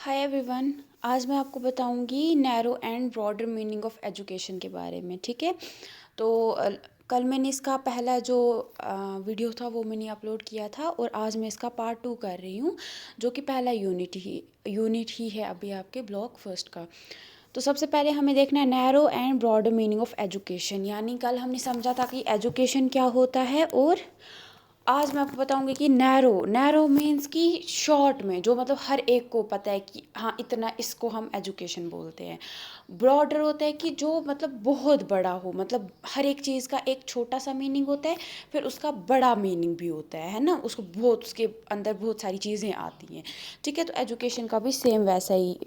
Hi everyone. आज मैं आपको बताऊंगी narrow and broader meaning of education के बारे में। ठीक है। तो कल मैंने इसका पहला जो वीडियो था वो मैंने अपलोड किया था और आज मैं इसका पार्ट 2 कर रही हूँ, जो कि पहला यूनिट ही है अभी आपके ब्लॉग फर्स्ट का। तो सबसे पहले हमें देखना है narrow and broader meaning of education, यानी कल हमने समझा था कि एजुकेशन क्या होता है, और आज मैं आपको बताऊंगी कि नैरो नैरो मीन्स कि शॉर्ट में, जो मतलब हर एक को पता है कि हाँ इतना, इसको हम एजुकेशन बोलते हैं। ब्रॉडर होता है कि जो मतलब बहुत बड़ा हो, मतलब हर एक चीज़ का एक छोटा सा मीनिंग होता है, फिर उसका बड़ा मीनिंग भी होता है ना, उसको बहुत, उसके अंदर बहुत सारी चीज़ें आती हैं। ठीक है। तो एजुकेशन का भी सेम वैसा ही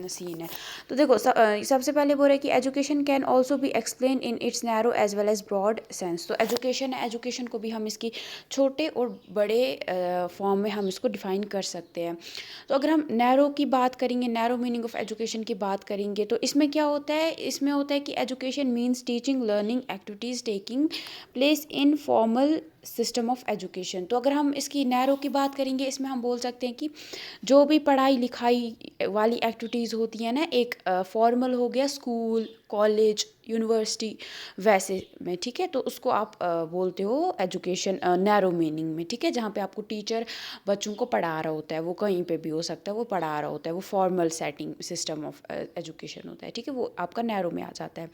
सीन है। तो देखो सबसे पहले बोल रहे हैं कि education can also be explain in its narrow as well as broad sense. तो एजुकेशन है, एजुकेशन को भी हम इसकी छोटे और बड़े फॉर्म में हम इसको डिफ़ाइन कर सकते हैं। तो अगर हम नैरो की बात करेंगे, नैरो मीनिंग ऑफ एजुकेशन की बात करेंगे, तो इसमें क्या होता है, इसमें होता है कि education means teaching learning activities taking place in formal system of education. तो अगर हम इसकी नैरो की बात करेंगे, इसमें हम बोल सकते हैं कि जो भी पढ़ाई लिखाई वाली एक्टिविटीज़ होती हैं ना, एक फॉर्मल हो गया स्कूल, कॉलेज, यूनिवर्सिटी वैसे में। ठीक है। तो उसको आप बोलते हो एजुकेशन नैरो मीनिंग में। ठीक है। जहाँ पे आपको टीचर बच्चों को पढ़ा रहा होता है, वो कहीं पे भी हो सकता है, वो पढ़ा रहा होता है, वो formal setting system of education होता है। ठीक है। वो आपका नैरो में आ जाता है।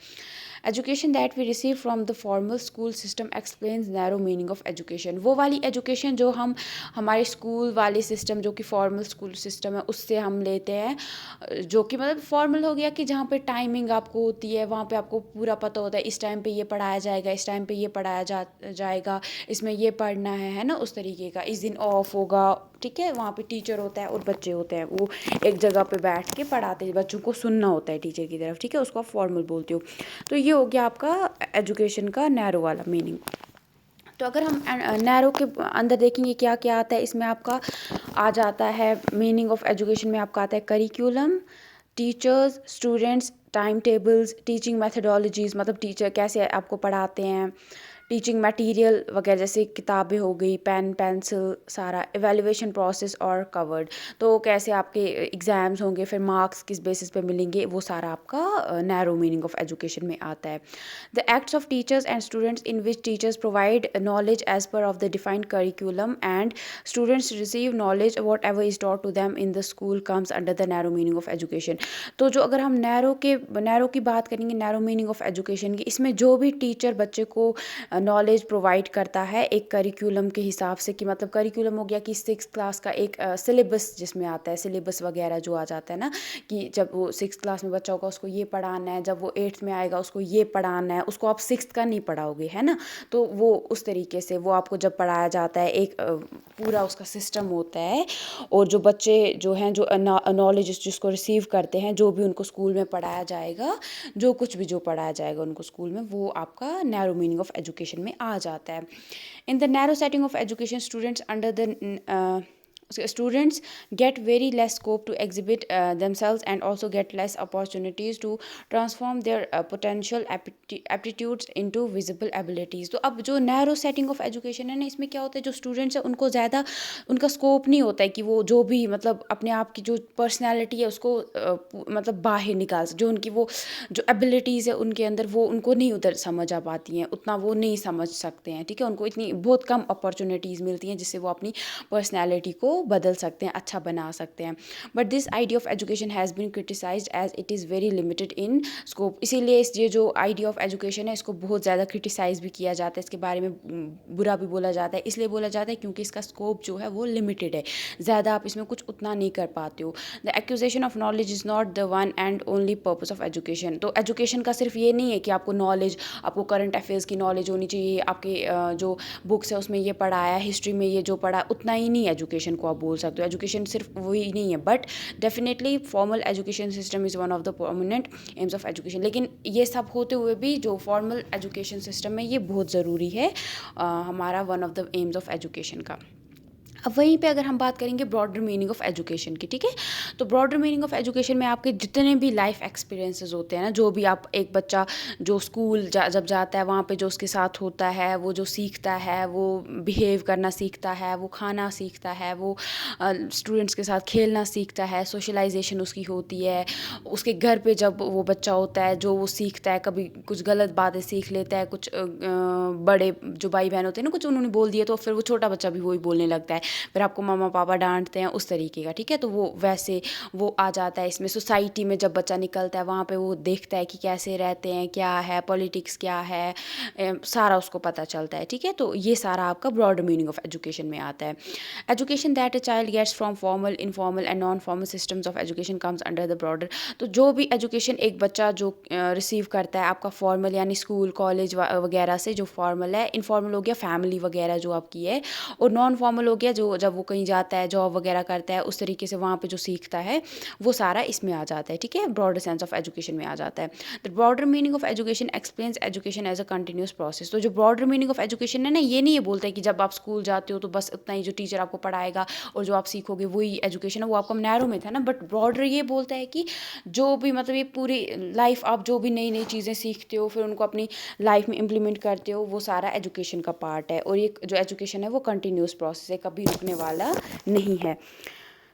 Education that we receive from the formal school system explains narrow meaning of education. वो वाली एजुकेशन जो हम हमारे स्कूल वाले सिस्टम, जो कि फॉर्मल स्कूल सिस्टम है, उससे हम लेते हैं, जो कि मतलब फॉर्मल हो गया कि जहाँ पे टाइमिंग आपको होती है, वहाँ पे आपको पूरा पता होता है इस टाइम पे ये पढ़ाया जाएगा, इस टाइम पे ये पढ़ाया जाएगा, इसमें ये पढ़ना है ना, उस तरीके का। इस दिन ऑफ होगा। ठीक है। वहाँ पे टीचर होता है और बच्चे होते हैं, वो एक जगह पे बैठ के पढ़ाते हैं, बच्चों को सुनना होता है टीचर की तरफ। ठीक है। उसको आप फॉर्मल बोलते हो। तो ये हो गया आपका एजुकेशन का नैरो वाला मीनिंग। तो अगर हम नैरो के अंदर देखेंगे क्या क्या आता है, इसमें आपका आ जाता है मीनिंग ऑफ एजुकेशन में, आपका आता है curriculum, teachers, students, time tables, teaching methodologies, मतलब टीचर कैसे आपको पढ़ाते हैं, टीचिंग मटेरियल वगैरह, जैसे किताबें हो गई, पेन पेंसिल, सारा एवेल्युएशन प्रोसेस और कवर्ड। तो कैसे आपके एग्ज़ाम्स होंगे, फिर मार्क्स किस बेसिस पे मिलेंगे, वो सारा आपका नैरो मीनिंग ऑफ एजुकेशन में आता है। The acts of teachers and students in which teachers provide knowledge as per of the defined curriculum and students receive knowledge whatever is taught to them in the school comes under the narrow meaning of education। तो जो अगर हम narrow की बात करेंगे, narrow meaning of education की, इसमें जो भी टीचर बच्चे को नॉलेज प्रोवाइड करता है एक करिकुलम के हिसाब से, कि मतलब करिकुलम हो गया कि 6th क्लास का एक सिलेबस जिसमें आता है, सिलेबस वगैरह जो आ जाता है ना, कि जब वो 6th क्लास में बच्चा होगा उसको ये पढ़ाना है, जब वो 8th में आएगा उसको ये पढ़ाना है, उसको आप 6th का नहीं पढ़ाओगे, है ना। तो वो उस तरीके से वो आपको जब पढ़ाया जाता है, एक पूरा उसका सिस्टम होता है। और जो बच्चे जो हैं, जो नॉलेज जिसको रिसीव करते हैं, जो भी उनको स्कूल में पढ़ाया जाएगा, जो कुछ भी जो पढ़ाया जाएगा उनको स्कूल में, वो आपका नैरो मीनिंग ऑफ एजुकेशन में आ जाता है। In the narrow setting of education students get very less scope to exhibit themselves and also get less opportunities to transform their potential aptitudes into visible abilities। तो अब जो narrow setting of education है ना, इसमें क्या होता है, जो स्टूडेंट्स है उनको ज़्यादा उनका स्कोप नहीं होता है कि वो जो भी मतलब अपने आप की जो पर्सनैलिटी है उसको मतलब बाहर निकाल जो उनकी वो जो एबिलिटीज़ है उनके अंदर, वो उनको नहीं उधर समझ आ पाती हैं, उतना वो नहीं समझ सकते हैं। ठीक है। उनको इतनी बहुत कम अपॉर्चुनिटीज़ मिलती हैं जिससे वो अपनी पर्सनैलिटी को बदल सकते हैं, अच्छा बना सकते हैं। But this idea of education has been criticised as it is very limited in scope. इसीलिए ये जो आइडिया ऑफ एजुकेशन है, इसको बहुत ज़्यादा क्रिटिसाइज़ भी किया जाता है, इसके बारे में बुरा भी बोला जाता है। इसलिए बोला जाता है क्योंकि इसका स्कोप जो है वो लिमिटेड है, ज़्यादा आप इसमें कुछ उतना नहीं कर पाते हो। The acquisition of knowledge is not the one and only purpose of education. तो एजुकेशन का सिर्फ ये नहीं है कि आपको नॉलेज, आपको करंट अफेयर्स की नॉलेज होनी चाहिए, आपके जो बुक्स है उसमें ये पढ़ाया, हिस्ट्री में ये जो पढ़ा, उतना ही नहीं एजुकेशन को आप बोल सकते हो। एजुकेशन सिर्फ वही नहीं है, but definitely formal education system is one of the permanent AIIMS of education. लेकिन ये सब होते हुए भी जो फॉर्मल एजुकेशन सिस्टम है ये बहुत ज़रूरी है, हमारा one of the AIIMS of education का। अब वहीं पे अगर हम बात करेंगे ब्रॉडर मीनिंग ऑफ एजुकेशन की, ठीक है। तो ब्रॉडर मीनिंग ऑफ एजुकेशन में आपके जितने भी लाइफ एक्सपीरियंसेस होते हैं ना, जो भी आप एक बच्चा जो स्कूल जब जाता है वहाँ पे जो उसके साथ होता है, वो जो सीखता है, वो बिहेव करना सीखता है, वो खाना सीखता है, वो स्टूडेंट्स के साथ खेलना सीखता है, सोशलाइजेशन उसकी होती है। उसके घर पे जब वो बच्चा होता है जो वो सीखता है, कभी कुछ गलत बातें सीख लेता है, कुछ बड़े जो भाई बहन होते हैं ना, कुछ उन्होंने बोल दिया तो फिर वो छोटा बच्चा भी वही बोलने लगता है, फिर आपको मम्मा पापा डांटते हैं, उस तरीके का, ठीक है। तो वो वैसे वो आ जाता है इसमें। सोसाइटी में जब बच्चा निकलता है वहाँ पे वो देखता है कि कैसे रहते हैं, क्या है पॉलिटिक्स, क्या है, सारा उसको पता चलता है, ठीक है। तो ये सारा आपका ब्रॉड मीनिंग ऑफ एजुकेशन में आता है। Education that a child gets from formal, informal and non formal systems of education comes under the broader. तो जो भी एजुकेशन एक बच्चा जो रिसीव करता है आपका फॉर्मल यानी स्कूल कॉलेज वगैरह से, जो फॉर्मल है, इनफॉर्मल हो गया फैमिली वगैरह जो आपकी है, और नॉन फॉर्मल हो गया जो जब वो कहीं जाता है जॉब वगैरह करता है, उस तरीके से वहाँ पे जो सीखता है वो सारा इसमें आ जाता है, ठीक है। ब्रॉडर सेंस ऑफ एजुकेशन में आ जाता है। The broader meaning of education explains education as a continuous process. तो जो ब्रॉडर मीनिंग ऑफ एजुकेशन है ना, ये नहीं ये बोलता है कि जब आप स्कूल जाते हो तो बस उतना ही जो टीचर आपको पढ़ाएगा और जो आप सीखोगे वही एजुकेशन है, वो आपको नैरो में था ना। बट ब्रॉडर ये बोलता है कि जो भी मतलब ये पूरी लाइफ आप जो भी नई नई चीज़ें सीखते हो फिर उनको अपनी लाइफ में इम्प्लीमेंट करते हो, वो सारा एजुकेशन का पार्ट है। और ये जो एजुकेशन है वो कंटिन्यूस प्रोसेस है, कभी रुकने वाला नहीं है।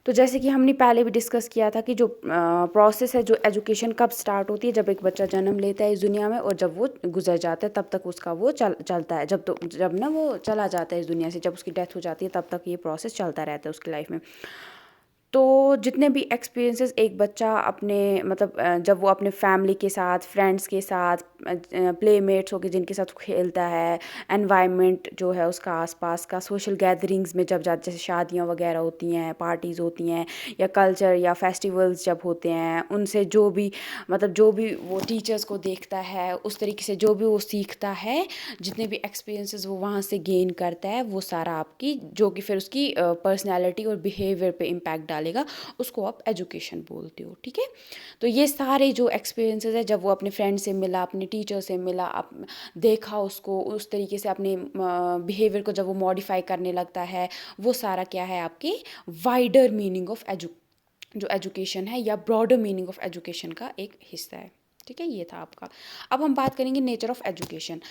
तो जैसे कि हमने पहले भी डिस्कस किया था कि जो प्रोसेस है, जो एजुकेशन कब स्टार्ट होती है, जब एक बच्चा जन्म लेता है इस दुनिया में, और जब वो गुजर जाता है तब तक उसका वो चलता है। जब ना वो चला जाता है इस दुनिया से, जब उसकी डेथ हो जाती है तब तक ये प्रोसेस चलता रहता है उसकी लाइफ में। तो जितने भी एक्सपीरियंसेस एक बच्चा अपने मतलब जब वो अपने फैमिली के साथ, फ्रेंड्स के साथ, प्लेमेट्स हो गए जिनके साथ वो खेलता है, एनवायरनमेंट जो है उसका आसपास का, सोशल गैदरिंग्स में जब जाते, जैसे शादियां वगैरह होती हैं, पार्टीज़ होती हैं, या कल्चर या फेस्टिवल्स जब होते हैं, उनसे जो भी मतलब जो भी वो टीचर्स को देखता है, उस तरीके से जो भी वो सीखता है, जितने भी एक्सपीरियंसेस वो वहाँ से गेन करता है, वो सारा आपकी जो कि फिर उसकी पर्सनैलिटी और बिहेवियर पे इम्पैक्ट डालेगा, उसको आप एजुकेशन बोलते हो, ठीक है। तो ये सारे जो एक्सपीरियंसेस है, जब वो अपने फ्रेंड से मिला, अपने टीचर से मिला, आप देखा उसको, उस तरीके से अपने बिहेवियर को जब वो मॉडिफाई करने लगता है, वो सारा क्या है आपकी वाइडर मीनिंग ऑफ जो एजुकेशन है या ब्रॉडर मीनिंग ऑफ एजुकेशन का एक हिस्सा है, ठीक है। ये था आपका। अब हम बात करेंगे नेचर ऑफ एजुकेशन।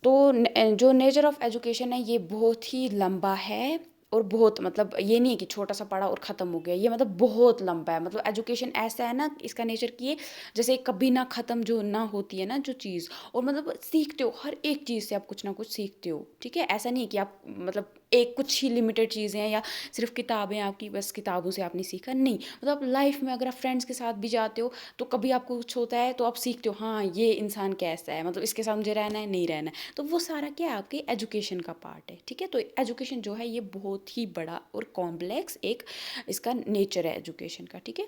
तो जो नेचर ऑफ एजुकेशन है ये बहुत ही लंबा है, और बहुत मतलब ये नहीं है कि छोटा सा पढ़ा और ख़त्म हो गया, ये मतलब बहुत लंबा है। मतलब एजुकेशन ऐसा है ना, इसका नेचर की है जैसे कभी ना ख़त्म जो ना होती है ना जो चीज़, और मतलब सीखते हो हर एक चीज़ से, आप कुछ ना कुछ सीखते हो, ठीक है। ऐसा नहीं है कि आप मतलब एक कुछ ही लिमिटेड चीज़ें हैं या सिर्फ किताबें आपकी, बस किताबों से आपने सीखा नहीं। मतलब आप लाइफ में अगर आप फ्रेंड्स के साथ भी जाते हो तो कभी आपको कुछ होता है तो आप सीखते हो, हाँ ये इंसान कैसा है, मतलब इसके साथ मुझे रहना है नहीं रहना है। तो वो सारा क्या है आपके एजुकेशन का पार्ट है, ठीक है। तो एजुकेशन जो है ये बहुत ही बड़ा और कॉम्प्लेक्स एक इसका नेचर है एजुकेशन का, ठीक है।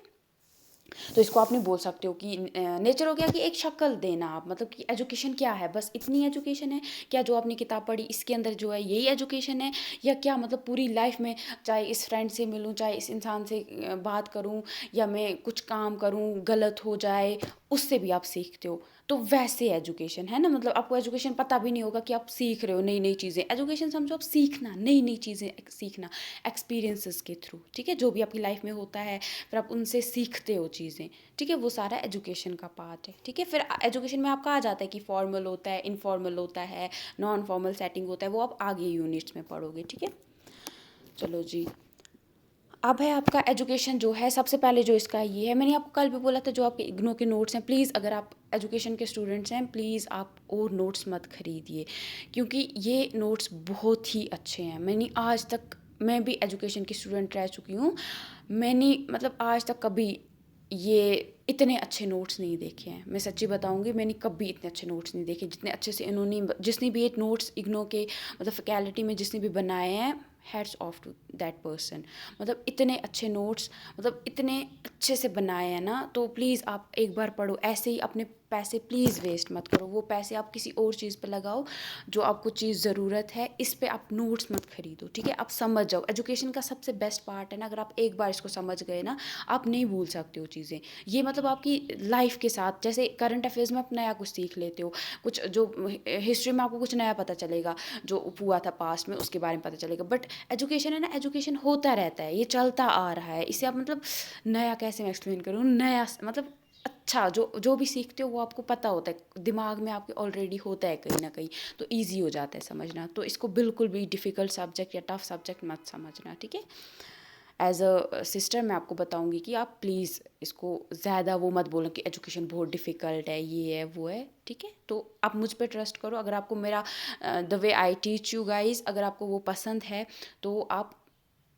तो इसको आप नहीं बोल सकते हो कि नेचर हो गया कि एक शक्ल देना आप, मतलब कि एजुकेशन क्या है, बस इतनी एजुकेशन है क्या, जो आपने किताब पढ़ी इसके अंदर जो है यही एजुकेशन है, या क्या मतलब पूरी लाइफ में चाहे इस फ्रेंड से मिलूँ, चाहे इस इंसान से बात करूँ, या मैं कुछ काम करूँ गलत हो जाए, उससे भी आप सीखते हो। तो वैसे एजुकेशन है ना, मतलब आपको एजुकेशन पता भी नहीं होगा कि आप सीख रहे हो नई नई चीज़ें। एजुकेशन समझो आप सीखना, नई नई चीज़ें सीखना एक्सपीरियंसेस के थ्रू, ठीक है, जो भी आपकी लाइफ में होता है फिर आप उनसे सीखते हो चीज़ें, ठीक है। वो सारा एजुकेशन का पार्ट है, ठीक है। फिर एजुकेशन में आपका आ जाता है कि फॉर्मल होता है, इनफॉर्मल होता है, नॉन फॉर्मल सेटिंग होता है, वो आप आगे यूनिट्स में पढ़ोगे, ठीक है। चलो जी, अब है आपका एजुकेशन जो है, सबसे पहले जो इसका ये है, मैंने आपको कल भी बोला था जो आपके इग्नो के नोट्स हैं, प्लीज़ अगर आप एजुकेशन के स्टूडेंट्स हैं प्लीज़ आप और नोट्स मत खरीदिए, क्योंकि ये नोट्स बहुत ही अच्छे हैं। मैंने आज तक, मैं भी एजुकेशन की स्टूडेंट रह चुकी हूँ, मैंने मतलब आज तक कभी ये इतने अच्छे नोट्स नहीं देखे हैं। मैं सच्ची बताऊंगी, मैंने कभी इतने अच्छे नोट्स नहीं देखे जितने अच्छे से इन्होंने, जिसने भी ये नोट्स इग्नो के मतलब फैकल्टी में जिसने भी बनाए हैं, hats off to that person. मतलब इतने अच्छे नोट्स, मतलब इतने अच्छे से बनाए हैं ना, तो प्लीज़ आप एक बार पढ़ो, ऐसे ही अपने पैसे प्लीज़ वेस्ट मत करो। वो पैसे आप किसी और चीज़ पे लगाओ जो आपको चीज़ ज़रूरत है। इस पे आप नोट्स मत खरीदो, ठीक है? आप समझ जाओ। एजुकेशन का सबसे बेस्ट पार्ट है ना, अगर आप एक बार इसको समझ गए ना, आप नहीं भूल सकते हो चीज़ें। ये मतलब आपकी लाइफ के साथ, जैसे करंट अफेयर्स में आप नया कुछ सीख लेते हो, कुछ जो हिस्ट्री में आपको कुछ नया पता चलेगा, जो हुआ था पास्ट में उसके बारे में पता चलेगा। बट एजुकेशन है ना, एजुकेशन होता रहता है, ये चलता आ रहा है। इसे आप मतलब नया कैसे मैं एक्सप्लेन करूँ, नया मतलब अच्छा जो जो भी सीखते हो वो आपको पता होता है, दिमाग में आपके ऑलरेडी होता है कहीं ना कहीं, तो इजी हो जाता है समझना। तो इसको बिल्कुल भी डिफ़िकल्ट सब्जेक्ट या टफ सब्जेक्ट मत समझना, ठीक है? एज अ सिस्टर मैं आपको बताऊंगी कि आप प्लीज़ इसको ज़्यादा वो मत बोलो कि एजुकेशन बहुत डिफ़िकल्ट है, ये है वो है, ठीक है? तो आप मुझ पे ट्रस्ट करो। अगर आपको मेरा the way I teach you guys, अगर आपको वो पसंद है तो आप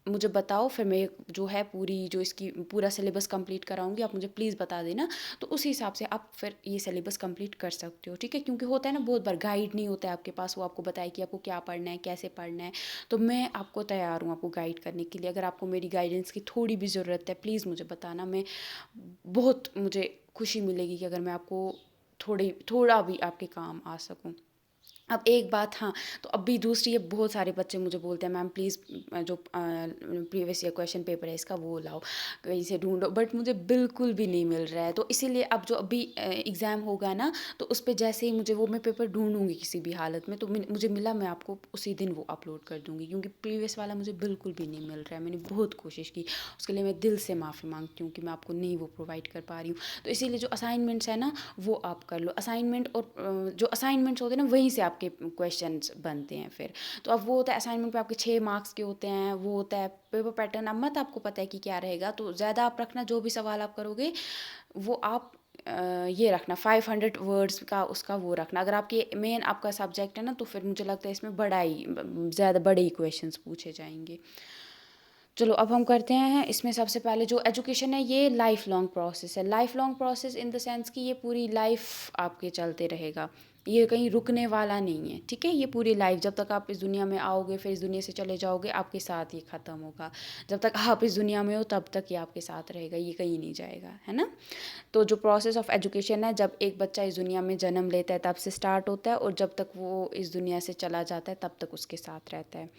मुझे बताओ, फिर मैं जो है पूरी जो इसकी पूरा सिलेबस कंप्लीट कराऊंगी। आप मुझे प्लीज़ बता देना, तो उस हिसाब से आप फिर ये सिलेबस कंप्लीट कर सकते हो, ठीक है? क्योंकि होता है ना, बहुत बार गाइड नहीं होता है आपके पास, वो आपको बताए कि आपको क्या पढ़ना है, कैसे पढ़ना है। तो मैं आपको तैयार हूँ आपको गाइड करने के लिए। अगर आपको मेरी गाइडेंस की थोड़ी भी ज़रूरत है, प्लीज़ मुझे बताना। मैं बहुत मुझे खुशी मिलेगी कि अगर मैं आपको थोड़ा भी आपके काम आ सकूँ। अब एक बात, हाँ, तो अभी दूसरी है, बहुत सारे बच्चे मुझे बोलते हैं मैम प्लीज़ जो प्रीवियस ईयर क्वेश्चन पेपर है इसका वो लाओ, कहीं से ढूंढो, बट मुझे बिल्कुल भी नहीं मिल रहा है। तो इसीलिए अब जो अभी एग्ज़ाम होगा ना, तो उस पर जैसे ही मुझे वो मैं पेपर ढूंढूंगी किसी भी हालत में, तो मुझे मिला मैं आपको उसी दिन वो अपलोड कर दूंगी, क्योंकि प्रीवियस वाला मुझे बिल्कुल भी नहीं मिल रहा है। मैंने बहुत कोशिश की, उसके लिए मैं दिल से माफ़ी मांगती हूँ कि मैं आपको नहीं वो प्रोवाइड कर पा रही हूँ। तो इसीलिए जो असाइनमेंट्स है ना, वो आप कर लो असाइनमेंट, और जो असाइनमेंट्स होते हैं ना, वहीं से आपके क्वेश्चंस बनते हैं फिर। तो अब वो होता है असाइनमेंट पे आपके 6 मार्क्स के होते हैं, वो होता है पेपर पैटर्न। अब मत आपको पता है कि क्या रहेगा, तो ज़्यादा आप रखना, जो भी सवाल आप करोगे वो आप ये रखना 500 वर्ड्स का, उसका वो रखना। अगर आपके मेन आपका सब्जेक्ट है ना, तो फिर मुझे लगता है इसमें ज़्यादा बड़े ही क्वेश्चंस पूछे जाएंगे। चलो अब हम करते हैं। इसमें सबसे पहले जो एजुकेशन है ये लाइफ लॉन्ग प्रोसेस है। Life long process in the sense कि ये पूरी लाइफ आपके चलते रहेगा, ये कहीं रुकने वाला नहीं है, ठीक है? ये पूरी लाइफ, जब तक आप इस दुनिया में आओगे फिर इस दुनिया से चले जाओगे, आपके साथ ये ख़त्म होगा। जब तक आप इस दुनिया में हो तब तक ये आपके साथ रहेगा, ये कहीं नहीं जाएगा, है ना? तो जो प्रोसेस ऑफ एजुकेशन है, जब एक बच्चा इस दुनिया में जन्म लेता है तब से स्टार्ट होता है, और जब तक वो इस दुनिया से चला जाता है तब तक उसके साथ रहता है।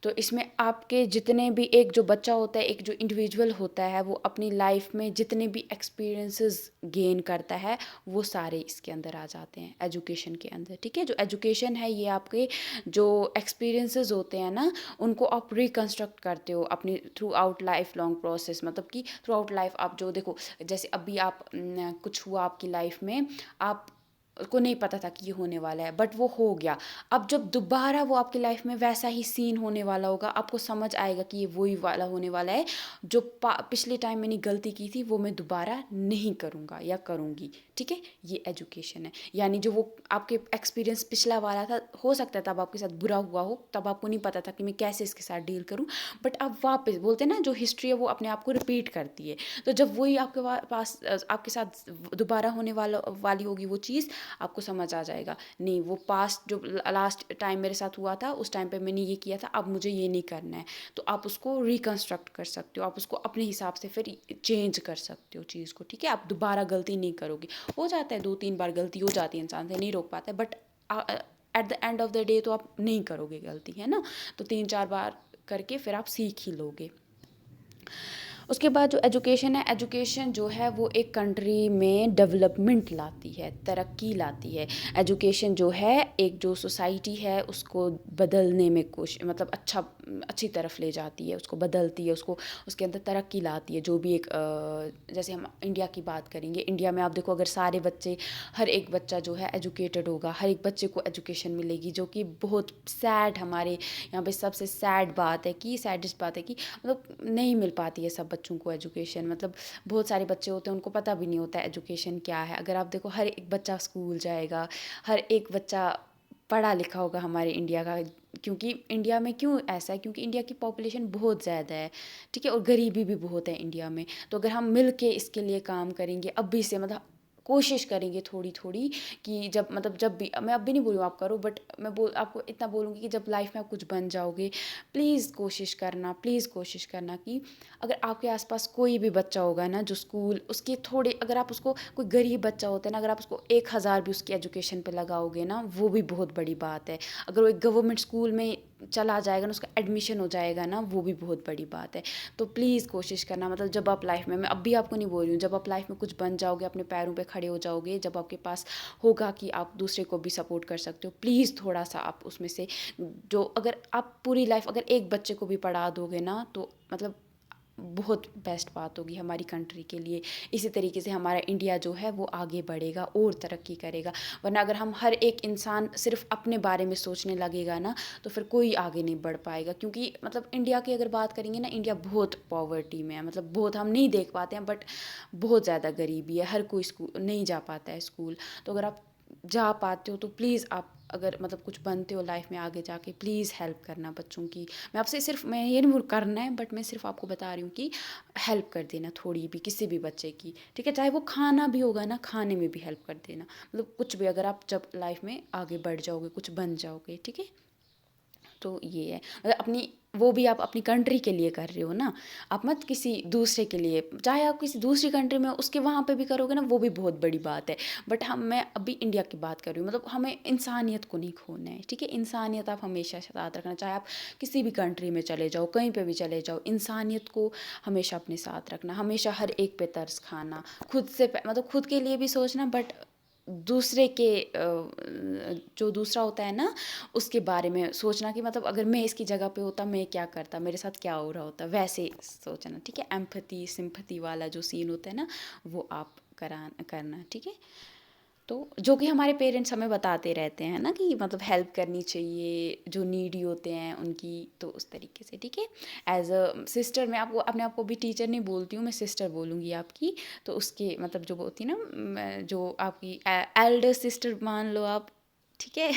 तो इसमें आपके जितने भी, एक जो बच्चा होता है, एक जो इंडिविजुअल होता है, वो अपनी लाइफ में जितने भी एक्सपीरियंसेस गेन करता है, वो सारे इसके अंदर आ जाते हैं एजुकेशन के अंदर, ठीक है? जो एजुकेशन है ये आपके जो एक्सपीरियंसेस होते हैं ना, उनको आप रिकंस्ट्रक्ट करते हो अपनी through out life long process. मतलब कि थ्रू आउट लाइफ आप जो देखो, जैसे अभी आप कुछ हुआ आपकी लाइफ में, आप को नहीं पता था कि ये होने वाला है, बट वो हो गया। अब जब दोबारा वो आपकी लाइफ में वैसा ही सीन होने वाला होगा, आपको समझ आएगा कि ये वही वाला होने वाला है, जो पिछले टाइम मैंने गलती की थी वो मैं दोबारा नहीं करूँगा या करूँगी, ठीक है? ये एजुकेशन है। यानी जो वो आपके एक्सपीरियंस पिछला वाला था, हो सकता है तब आपके साथ बुरा हुआ हो, तब आपको नहीं पता था कि मैं कैसे इसके साथ डील करूँ, बट अब वापस बोलते हैं ना, जो हिस्ट्री है वो अपने आप को रिपीट करती है। तो जब वही आपके पास आपके साथ दोबारा होने वाली होगी वो चीज़, आपको समझ आ जाएगा, नहीं वो पास्ट जो लास्ट टाइम मेरे साथ हुआ था, उस टाइम पे मैंने ये किया था, अब मुझे ये नहीं करना है। तो आप उसको रिकंस्ट्रक्ट कर सकते हो, आप उसको अपने हिसाब से फिर चेंज कर सकते हो चीज़ को, ठीक है? आप दोबारा गलती नहीं करोगे। हो जाता है 2-3 बार गलती हो जाती है, इंसान से नहीं रोक पाता है, but at the end of the day तो आप नहीं करोगे गलती, है ना? तो 3-4 बार करके फिर आप सीख ही लोगे। उसके बाद जो एजुकेशन है, एजुकेशन जो है वो एक कंट्री में डेवलपमेंट लाती है, तरक्की लाती है। एजुकेशन जो है एक जो सोसाइटी है उसको बदलने में मतलब अच्छी तरफ ले जाती है, उसको बदलती है, उसको उसके अंदर तरक्की लाती है। जो भी एक जैसे हम इंडिया की बात करेंगे, इंडिया में आप देखो, अगर सारे बच्चे, हर एक बच्चा जो है एजुकेटेड होगा, हर एक बच्चे को एजुकेशन मिलेगी, जो कि बहुत सैड, हमारे यहाँ पे सबसे सैडेस्ट बात है कि मतलब नहीं मिल पाती है सब बच्चों को एजुकेशन। मतलब बहुत सारे बच्चे होते हैं उनको पता भी नहीं होता है एजुकेशन क्या है। अगर आप देखो, हर एक बच्चा स्कूल जाएगा, हर एक बच्चा पढ़ा लिखा होगा हमारे इंडिया का। क्योंकि इंडिया में क्यों ऐसा है, क्योंकि इंडिया की पॉपुलेशन बहुत ज़्यादा है, ठीक है? और गरीबी भी बहुत है इंडिया में। तो अगर हम मिल के इसके लिए काम करेंगे अभी से, मतलब कोशिश करेंगे थोड़ी थोड़ी कि जब भी, मैं अब भी नहीं बोल रही हूँ आप करो, बट मैं आपको इतना बोलूँगी कि जब लाइफ में आप कुछ बन जाओगे, प्लीज़ कोशिश करना कि अगर आपके आसपास कोई भी बच्चा होगा ना जो स्कूल उसके थोड़े, अगर आप उसको, कोई गरीब बच्चा होता है ना, अगर आप उसको 1,000 भी उसकी एजुकेशन पे लगाओगे ना, वो भी बहुत बड़ी बात है। अगर वो एक गवर्नमेंट स्कूल में चला जाएगा ना, उसका एडमिशन हो जाएगा ना, वो भी बहुत बड़ी बात है। तो प्लीज़ कोशिश करना, मतलब जब आप लाइफ में, मैं अब भी आपको नहीं बोल रही हूँ, जब आप लाइफ में कुछ बन जाओगे, अपने पैरों पे खड़े हो जाओगे, जब आपके पास होगा कि आप दूसरे को भी सपोर्ट कर सकते हो, प्लीज़ थोड़ा सा आप उसमें से, जो अगर आप पूरी लाइफ अगर एक बच्चे को भी पढ़ा दोगे ना, तो मतलब बहुत बेस्ट बात होगी हमारी कंट्री के लिए। इसी तरीके से हमारा इंडिया जो है वो आगे बढ़ेगा और तरक्की करेगा। वरना अगर हम हर एक इंसान सिर्फ अपने बारे में सोचने लगेगा ना, तो फिर कोई आगे नहीं बढ़ पाएगा। क्योंकि मतलब इंडिया की अगर बात करेंगे ना, इंडिया बहुत पॉवर्टी में है, मतलब बहुत हम नहीं देख पाते हैं, बट बहुत ज़्यादा गरीबी है, हर कोई स्कूल नहीं जा पाता है स्कूल। तो अगर आप जा पाते हो तो प्लीज़ आप, अगर मतलब कुछ बनते हो लाइफ में आगे जाके, प्लीज़ हेल्प करना बच्चों की। मैं आपसे सिर्फ, मैं ये नहीं बोल करना है, बट मैं सिर्फ आपको बता रही हूँ कि हेल्प कर देना थोड़ी भी किसी भी बच्चे की, ठीक है? चाहे वो खाना भी होगा ना, खाने में भी हेल्प कर देना, मतलब कुछ भी, अगर आप जब लाइफ में आगे बढ़ जाओगे, कुछ बन जाओगे, ठीक है? तो ये है, मतलब अपनी, वो भी आप अपनी कंट्री के लिए कर रहे हो ना, आप मत किसी दूसरे के लिए, चाहे आप किसी दूसरी कंट्री में उसके वहाँ पे भी करोगे ना, वो भी बहुत बड़ी बात है। बट मैं अभी इंडिया की बात कर रही हूँ, मतलब हमें इंसानियत को नहीं खोना है, ठीक है? इंसानियत आप हमेशा साथ रखना, चाहे आप किसी भी कंट्री में चले जाओ, कहीं पे भी चले जाओ, इंसानियत को हमेशा अपने साथ रखना, हमेशा हर एक पे तरस खाना, खुद से मतलब खुद के लिए भी सोचना, बट दूसरे के जो दूसरा होता है ना, उसके बारे में सोचना कि मतलब अगर मैं इसकी जगह पे होता, मैं क्या करता, मेरे साथ क्या हो रहा होता, वैसे सोचना, ठीक है? एम्पैथी सिंपैथी वाला जो सीन होता है ना, वो आप करना, ठीक है? तो जो कि हमारे पेरेंट्स हमें बताते रहते हैं ना, कि मतलब हेल्प करनी चाहिए जो नीडी होते हैं उनकी, तो उस तरीके से, ठीक है? एज अ सिस्टर, मैं आपको अपने आप को भी टीचर नहीं बोलती हूँ, मैं सिस्टर बोलूँगी आपकी। तो उसके मतलब जो होती है ना, जो आपकी एल्डर सिस्टर मान लो आप, ठीक है?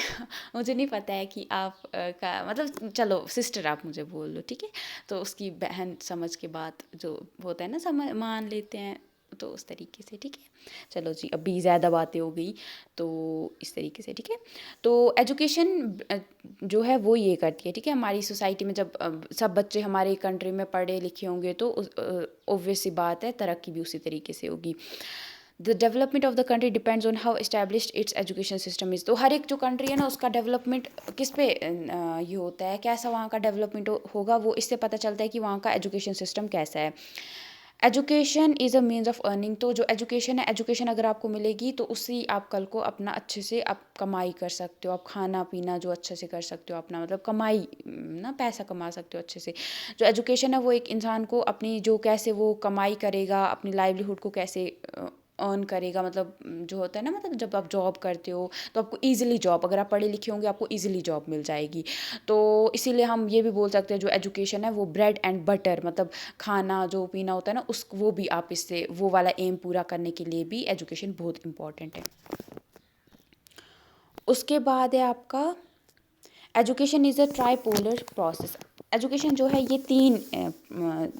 मुझे नहीं पता है कि आप का मतलब, चलो सिस्टर आप मुझे बोल लो, ठीक है? तो उसकी बहन समझ के बात जो होता है ना, समझ मान लेते हैं, तो उस तरीके से, ठीक है? चलो जी, अभी ज़्यादा बातें हो गई, तो इस तरीके से, ठीक है? तो एजुकेशन जो है वो ये करती है, ठीक है? हमारी सोसाइटी में जब सब बच्चे हमारे कंट्री में पढ़े लिखे होंगे, तो ऑब्वियस सी बात है, तरक्की भी उसी तरीके से होगी। The development of the country depends on how established it's education system is. तो हर एक जो कंट्री है ना, उसका डेवलपमेंट किस पे ये होता है, कैसा वहाँ का डेवलपमेंट होगा, वो इससे पता चलता है कि वहाँ का एजुकेशन सिस्टम कैसा है। Education is a means of earning. तो जो एजुकेशन है, एजुकेशन अगर आपको मिलेगी तो उससे आप कल को अपना अच्छे से आप कमाई कर सकते हो, आप खाना पीना जो अच्छे से कर सकते हो अपना, मतलब कमाई ना, पैसा कमा सकते हो अच्छे से। जो एजुकेशन है वो एक इंसान को अपनी जो, कैसे वो कमाई करेगा, अपनी लाइवलीहुड को कैसे अर्न करेगा, मतलब जो होता है ना, मतलब जब आप जॉब करते हो तो आपको ईजिली जॉब, अगर आप पढ़े लिखे होंगे आपको ईजिली जॉब मिल जाएगी। तो इसीलिए हम ये भी बोल सकते हैं जो एजुकेशन है वो ब्रेड एंड बटर, मतलब खाना जो पीना होता है ना, उस वो भी आप इससे, वो वाला एम पूरा करने के लिए भी एजुकेशन बहुत इंपॉर्टेंट है। उसके बाद है आपका, education is a tripolar process. Education जो है ये तीन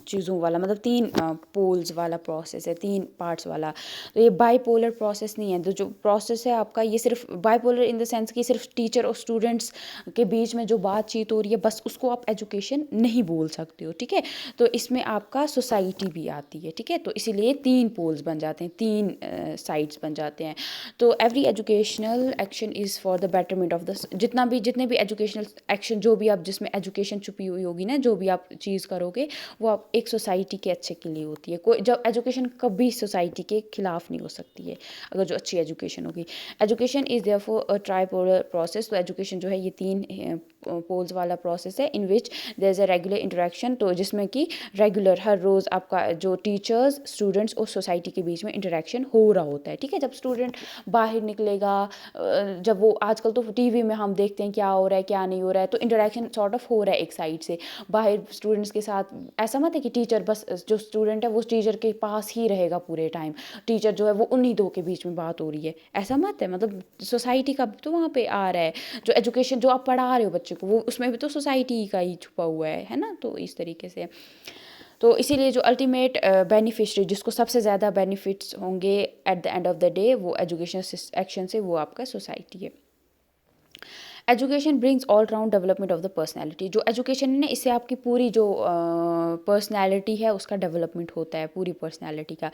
चीज़ों वाला, मतलब तीन पोल्स वाला प्रोसेस है, तीन पार्ट्स वाला। तो ये बाईपोलर प्रोसेस नहीं है। तो जो प्रोसेस है आपका, ये सिर्फ बाईपोलर इन द सेंस कि सिर्फ टीचर और स्टूडेंट्स के बीच में जो बातचीत हो रही है, बस उसको आप एजुकेशन नहीं बोल सकते हो, ठीक है? तो इसमें आपका सोसाइटी भी आती है, ठीक है? तो इसीलिए तीन पोल्स बन जाते हैं, तीन साइड्स बन जाते हैं। तो every educational action is for the betterment of the, जितने भी एजुकेशनल एक्शन, जो भी आप, जिसमें एजुकेशन छुपी हुई होगी ना, जो भी आप चीज़ करोगे, वो आप एक सोसाइटी के अच्छे के लिए होती है। कोई जब एजुकेशन कभी सोसाइटी के खिलाफ नहीं हो सकती है, अगर जो अच्छी एजुकेशन होगी। Education is therefore a tripolar process. तो एजुकेशन जो है ये तीन पोल्स वाला प्रोसेस है, in which there is a regular interaction. तो जिसमें कि रेगुलर हर रोज़ आपका जो टीचर्स, स्टूडेंट्स और सोसाइटी के बीच में इंटरेक्शन हो रहा होता है, ठीक है? जब स्टूडेंट बाहर निकलेगा, जब वो, आजकल तो टीवी में हम देखते हैं क्या हो रहा है क्या नहीं हो रहा है, तो इंटरेक्शन सॉर्ट ऑफ हो रहा है एक साइड से बाहर स्टूडेंट्स के साथ। ऐसा मत है कि टीचर बस, जो स्टूडेंट है वो टीचर के पास ही रहेगा पूरे टाइम, टीचर जो है वो उन्हीं दो के बीच में बात हो रही है, ऐसा मत है। मतलब सोसाइटी का भी तो वहाँ पे आ रहा है, जो एजुकेशन जो आप पढ़ा रहे हो बच्चे को, वो उसमें भी तो सोसाइटी का ही छुपा हुआ है ना? तो इस तरीके से तो इसीलिए जो अल्टीमेट बेनिफिशरी जिसको सबसे ज़्यादा बेनिफिट्स होंगे at the end of the day, वो एजुकेशन एक्शन से वो आपका सोसाइटी है। Education brings all round development of the personality. जो एजुकेशन है ना, इससे आपकी पूरी जो पर्सनैलिटी है उसका डेवलपमेंट होता है, पूरी पर्सनैलिटी का।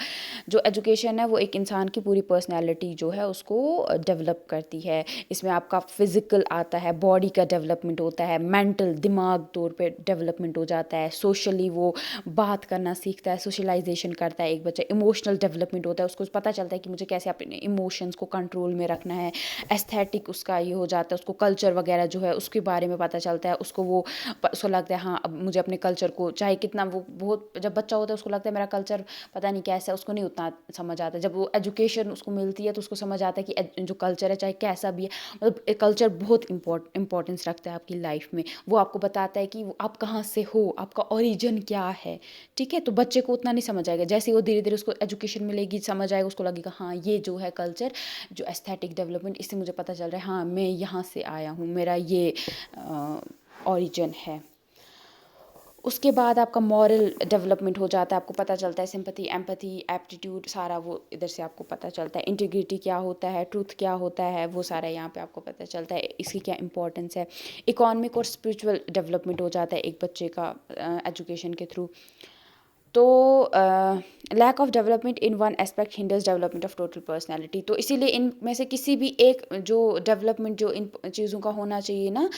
जो एजुकेशन है वो एक इंसान की पूरी पर्सनैलिटी जो है उसको डेवलप करती है। इसमें आपका फिज़िकल आता है, बॉडी का डेवलपमेंट होता है, मेंटल दिमाग तौर पे डेवलपमेंट हो जाता है, सोशली वो बात करना सीखता है, सोशलाइजेशन करता है एक बच्चा, इमोशनल डेवलपमेंट होता है, उसको पता चलता है कि मुझे कैसे अपने इमोशंस को कंट्रोल में रखना है। एस्थेटिक उसका ये हो जाता है, उसको कल्चर वगैरह जो है उसके बारे में पता चलता है, उसको वो उसको लगता है हाँ अब मुझे अपने कल्चर को, चाहे कितना वो बहुत, जब बच्चा होता है उसको लगता है मेरा कल्चर पता नहीं कैसा है, उसको नहीं उतना समझ आता। जब वो एजुकेशन उसको मिलती है तो उसको समझ आता है कि जो कल्चर है चाहे कैसा भी है, मतलब कल्चर बहुत इंपॉर्टेंस रखता है आपकी लाइफ में। वो आपको बताता है कि आप कहाँ से हो, आपका ओरिजिन क्या है, ठीक है। तो बच्चे को उतना नहीं समझ आएगा, जैसे वो धीरे धीरे उसको एजुकेशन मिलेगी, समझ आएगा, उसको लगेगा हाँ ये जो है कल्चर, जो एस्थेटिक डेवलपमेंट, इससे मुझे पता चल रहा है हाँ मैं यहाँ से आया हूँ, मेरा ये ओरिजिन है। उसके बाद आपका मॉरल डेवलपमेंट हो जाता है, आपको पता चलता है सिंपैथी, एम्पैथी, एप्टीट्यूड, सारा वो इधर से आपको पता चलता है। इंटीग्रिटी क्या होता है, ट्रूथ क्या होता है, वो सारा यहाँ पे आपको पता चलता है, इसकी क्या इंपॉर्टेंस है। इकोनॉमिक और स्पिरिचुअल डेवलपमेंट हो जाता है एक बच्चे का एजुकेशन के थ्रू। तो lack of development in one aspect hinders development of total personality. तो इसीलिए इनमें से किसी भी एक जो डेवलपमेंट जो इन चीज़ों का होना चाहिए ना,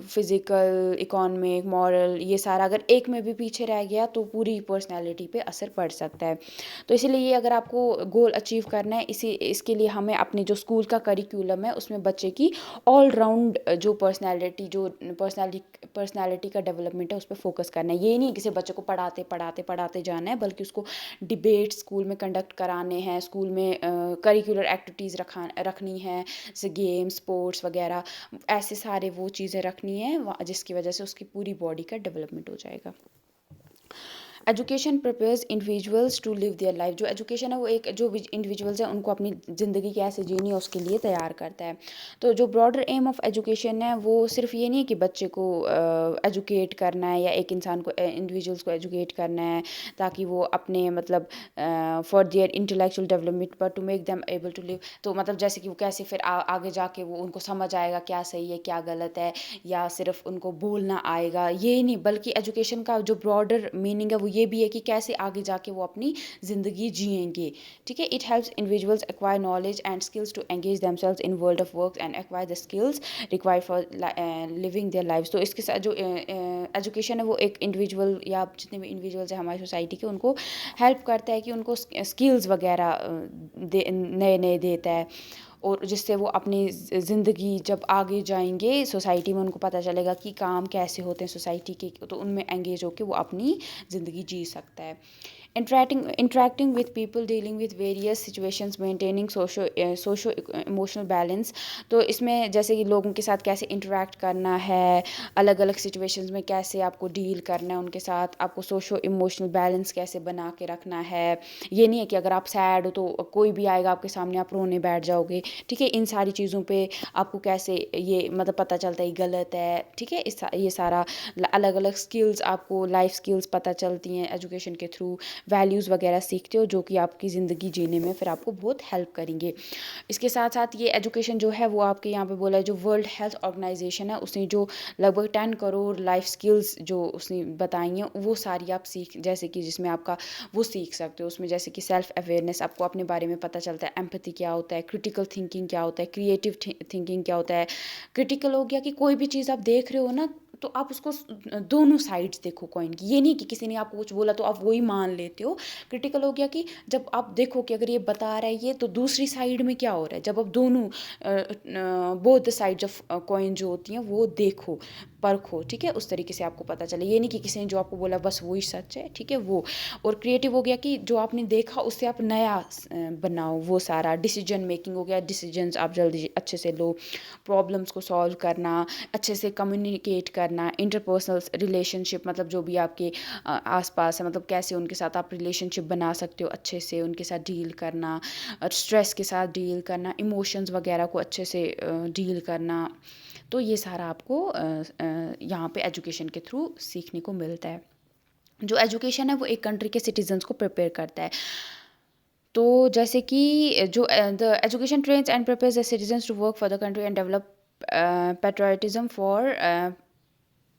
फिज़िकल, इकोनॉमिक, मॉरल, ये सारा अगर एक में भी पीछे रह गया तो पूरी पर्सनैलिटी पे असर पड़ सकता है। तो इसीलिए ये अगर आपको गोल अचीव करना है, इसके लिए हमें अपने जो स्कूल का करिकुलम है उसमें बच्चे की ऑल राउंड जो पर्सनैलिटी का डेवलपमेंट है उस पर फोकस करना है। ये नहीं किसी बच्चे को पढ़ाते जाना है, बल्कि उसको डिबेट स्कूल में कंडक्ट कराने हैं, स्कूल में करिकुलर एक्टिविटीज़ रखनी है, जैसे गेम, स्पोर्ट्स वगैरह, ऐसे सारे वो चीज़ें रखनी है जिसकी वजह से उसकी पूरी बॉडी का डेवलपमेंट हो जाएगा। Education prepares individuals to live their life. जो एजुकेशन है वो एक जो इंडिविजुअल्स हैं उनको अपनी ज़िंदगी कैसे जीनी है उसके लिए तैयार करता है। तो जो ब्रॉडर एम ऑफ एजुकेशन है वो सिर्फ ये नहीं है कि बच्चे को एजुकेट करना है या एक इंसान को, इंडिविजुअल्स को एजुकेट करना है ताकि वो अपने मतलब फॉर देयर इंटेलेक्चुअल डेवलपमेंट, पर to make them able to live. तो मतलब जैसे कि वो कैसे फिर आगे जाके वो उनको समझ आएगा क्या सही है क्या गलत है, या सिर्फ उनको बोलना आएगा, ये नहीं, बल्कि एजुकेशन का जो ब्रॉडर मीनिंग है वो ये भी है कि कैसे आगे जाके वो अपनी ज़िंदगी जिएंगे, ठीक है। It helps individuals acquire knowledge and skills to engage themselves in world of work and acquire the skills required for living their lives. तो इसके साथ जो एजुकेशन है वो एक इंडिविजुअल या जितने भी इंडिविजुअल्स हैं हमारी सोसाइटी के, उनको हेल्प करता है कि उनको स्किल्स वगैरह नए नए देता है, और जिससे वो अपनी ज़िंदगी जब आगे जाएंगे सोसाइटी में उनको पता चलेगा कि काम कैसे होते हैं सोसाइटी के, तो उनमें एंगेज होकर वो अपनी ज़िंदगी जी सकता है। Interacting with people, dealing with various situations, maintaining socio emotional balance. तो इसमें जैसे कि लोगों के साथ कैसे इंटरेक्ट करना है, अलग अलग सिचुएशंस में कैसे आपको डील करना है उनके साथ, आपको सोशो इमोशनल बैलेंस कैसे बना के रखना है। ये नहीं है कि अगर आप सैड हो तो कोई भी आएगा आपके सामने आप रोने बैठ जाओगे, ठीक है। इन सारी चीज़ों पे आपको कैसे ये मतलब पता चलता है गलत है, ठीक है। ये सारा अलग अलग स्किल्स, आपको लाइफ स्किल्स पता चलती हैं एजुकेशन के थ्रू, वैल्यूज़ वगैरह सीखते हो जो कि आपकी ज़िंदगी जीने में फिर आपको बहुत हेल्प करेंगे। इसके साथ साथ ये एजुकेशन जो है वो आपके यहाँ पे बोला है, जो वर्ल्ड हेल्थ ऑर्गेनाइजेशन है उसने जो लगभग 10 करोड़ लाइफ स्किल्स जो उसने बताई हैं वो सारी आप सीख, जैसे कि जिसमें आपका वो सीख सकते हो उसमें, जैसे कि सेल्फ अवेयरनेस, आपको अपने बारे में पता चलता है, एम्पैथी क्या होता है, क्रिटिकल थिंकिंग क्या होता है, क्रिएटिव थिंकिंग क्या होता है। क्रिटिकल हो गया कि कोई भी चीज़ आप देख रहे हो ना तो आप उसको दोनों साइड्स देखो कॉइन की, ये नहीं कि किसी ने आपको कुछ बोला तो आप वही मान लेते हो। क्रिटिकल हो गया कि जब आप देखो कि अगर ये बता रहा है ये तो दूसरी साइड में क्या हो रहा है, जब आप दोनों both the sides of coin जो होती हैं वो देखो, परखो, ठीक है। उस तरीके से आपको पता चले, ये नहीं कि किसी ने जो आपको बोला बस वही सच है, ठीक है वो। और क्रिएटिव हो गया कि जो आपने देखा उससे आप नया बनाओ, वो सारा डिसीजन मेकिंग हो गया, डिसीजंस आप जल्दी अच्छे से लो, प्रॉब्लम्स को सॉल्व करना, अच्छे से कम्युनिकेट करना, इंटरपर्सनल रिलेशनशिप, मतलब जो भी आपके आसपास है, मतलब कैसे उनके साथ आप रिलेशनशिप बना सकते हो, अच्छे से उनके साथ डील करना, स्ट्रेस के साथ डील करना, इमोशंस वगैरह को अच्छे से डील करना। तो ये सारा आपको यहाँ पे एजुकेशन के थ्रू सीखने को मिलता है। जो एजुकेशन है वो एक कंट्री के सिटीजन्स को प्रिपेयर करता है। तो जैसे कि जो the education trains and prepares the citizens to work for the country and develop patriotism for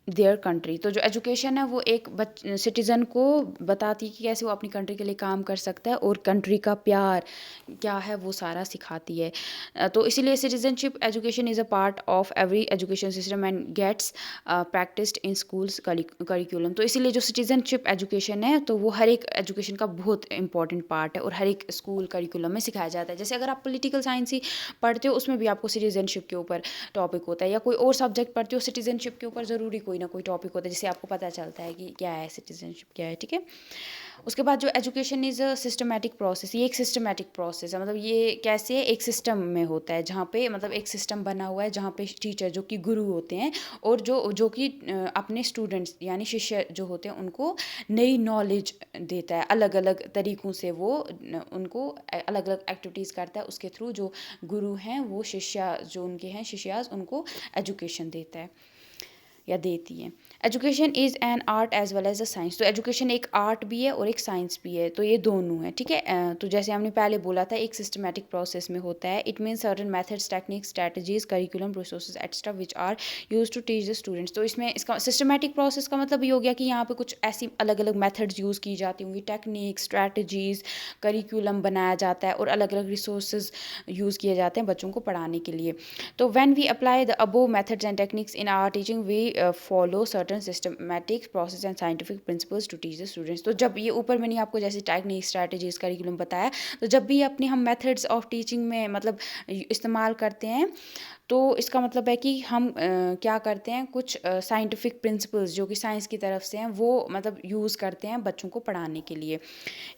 their country. तो जो एजुकेशन है वो एक सिटीज़न को बताती है कि कैसे वो अपनी कंट्री के लिए काम कर सकता है, और कंट्री का प्यार क्या है वो सारा सिखाती है। तो इसीलिए citizenship education is a part of every education system and gets practised in schools curriculum. तो इसीलिए जो सिटीजनशिप एजुकेशन है तो वो हर एक एजुकेशन का बहुत इंपॉर्टेंट पार्ट है और हर एक स्कूल करिकुलम में सिखाया जाता है। जैसे अगर आप पॉलिटिकल साइंस ही पढ़ते हो उसमें भी आपको सिटीजनशिप के ऊपर टॉपिक होता है, या कोई और सब्जेक्ट पढ़ते हो सिटीजनशिप के ऊपर ज़रूरी कोई ना कोई टॉपिक होता है जिससे आपको पता चलता है कि क्या है सिटीजनशिप क्या है, ठीक है। उसके बाद जो education is a systematic process, ये एक सिस्टमेटिक प्रोसेस है, मतलब ये कैसे एक सिस्टम में होता है जहाँ पे मतलब एक सिस्टम बना हुआ है जहाँ पे टीचर जो कि गुरु होते हैं और जो कि अपने स्टूडेंट्स यानी शिष्य जो होते हैं उनको नई नॉलेज देता है, अलग अलग तरीक़ों से वो उनको अलग अलग एक्टिविटीज़ करता है, उसके थ्रू जो गुरु हैं वो शिष्य जो उनके हैं शिष्याज उनको एजुकेशन देता है या देती है। Education is an art as well as a science. तो एजुकेशन एक आर्ट भी है और एक साइंस भी है, तो ये दोनों है, ठीक है। तो जैसे हमने पहले बोला था एक सिस्टमेटिक प्रोसेस में होता है। It means certain methods techniques strategies curriculum resources extra which are use to teach the students. तो इसमें इसका सिस्टमेटिक प्रोसेस का मतलब ये हो गया कि यहाँ पे कुछ ऐसी अलग अलग मेथड्स यूज़ की जाती होंगी, टेक्निक्स स्ट्रैटेजीज करिकुलम बनाया जाता है और अलग अलग रिसोर्सेज यूज़ किए जाते हैं बच्चों को पढ़ाने के लिए। तो when we apply the above methods and techniques in our teaching we follow certain systematic process and scientific principles to teach the students. तो जब ये ऊपर मैंने आपको जैसे टेक्निक स्ट्रैटेजीज करिकुलम बताया, तो जब भी अपनी हम मेथड्स ऑफ टीचिंग में मतलब इस्तेमाल करते हैं तो इसका मतलब है कि हम क्या करते हैं कुछ साइंटिफिक प्रिंसिपल्स जो कि साइंस की तरफ से हैं वो मतलब यूज़ करते हैं बच्चों को पढ़ाने के लिए।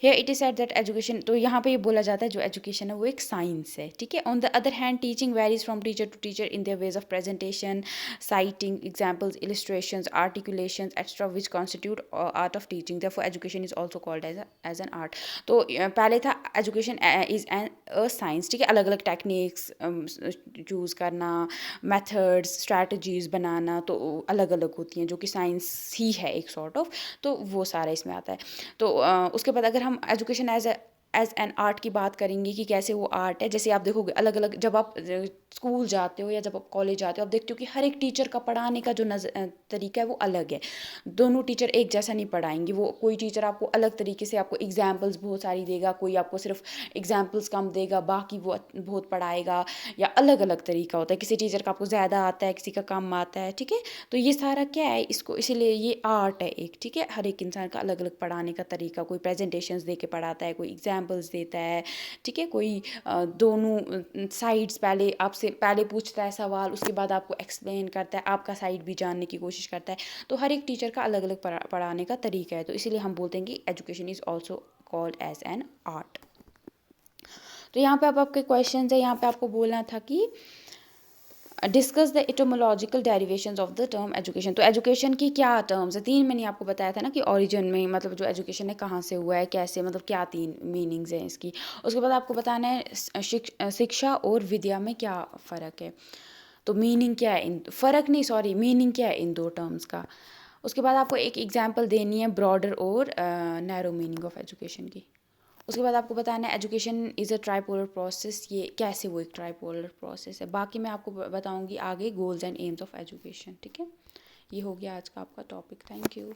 Here it is said that education, तो यहाँ पे ये बोला जाता है जो एजुकेशन है वो एक साइंस है, ठीक है। On the other hand teaching varies from teacher to teacher in their ways of presentation, citing examples, illustrations, articulations, etc., which constitute art of teaching. Therefore, education is also called as an art. तो पहले था education is an a science, ठीक है। अलग अलग techniques choose करना, methods strategies बनाना तो अलग अलग होती हैं जो कि साइंस ही है एक सॉर्ट ऑफ, तो वो सारा इसमें आता है। तो उसके बाद अगर हम एजुकेशन एज एन आर्ट की बात करेंगे कि कैसे वो आर्ट है, जैसे आप देखोगे अलग अलग जब आप स्कूल जाते हो या जब आप कॉलेज जाते हो आप देखते हो कि हर एक टीचर का पढ़ाने का जो तरीका है वो अलग है। दोनों टीचर एक जैसा नहीं पढ़ाएंगे, वो कोई टीचर आपको अलग तरीके से आपको एग्जाम्पल्स बहुत सारी देगा, कोई आपको सिर्फ एग्जाम्पल्स कम देगा, बाकी वो बहुत पढ़ाएगा, या अलग अलग तरीका होता है, किसी टीचर का आपको ज़्यादा आता है किसी का कम आता है, ठीक है। तो ये सारा क्या है इसको, इसीलिए ये आर्ट है एक, ठीक है। हर एक इंसान का अलग अलग पढ़ाने का तरीका, कोई प्रेजेंटेशंस दे के पढ़ाता है, कोई एग्जाम्पल्स देता है, ठीक है, कोई दोनों साइड्स पहले आपसे पहले पूछता है सवाल, उसके बाद आपको एक्सप्लेन करता है, आपका साइड भी जानने की कोशिश करता है। तो हर एक टीचर का अलग अलग पढ़ाने का तरीका है, तो इसीलिए हम बोलते हैं कि education is also called as an art. तो यहाँ पे अब आपके क्वेश्चन है, यहाँ पे आपको बोलना था कि discuss the etymological derivations of the term education. तो एजुकेशन की क्या टर्म्स है, तीन मैंने आपको बताया था ना कि ओरिजिन में मतलब जो एजुकेशन है कहाँ से हुआ है, कैसे, मतलब क्या तीन मीनिंग्स हैं इसकी। उसके बाद आपको बताना है शिक्षा और विद्या में क्या फ़र्क है, तो मीनिंग क्या है इन फ़र्क नहीं सॉरी मीनिंग क्या है इन दो टर्म्स का। उसके बाद आपको एक एग्जाम्पल देनी है ब्रॉडर और नैरो मीनिंग ऑफ एजुकेशन की। उसके बाद आपको बताना है education is a tripolar process, ये कैसे वो एक ट्राइपोलर प्रोसेस है। बाकी मैं आपको बताऊंगी आगे goals and AIIMS of education, ठीक है। ये हो गया आज का आपका टॉपिक। Thank you.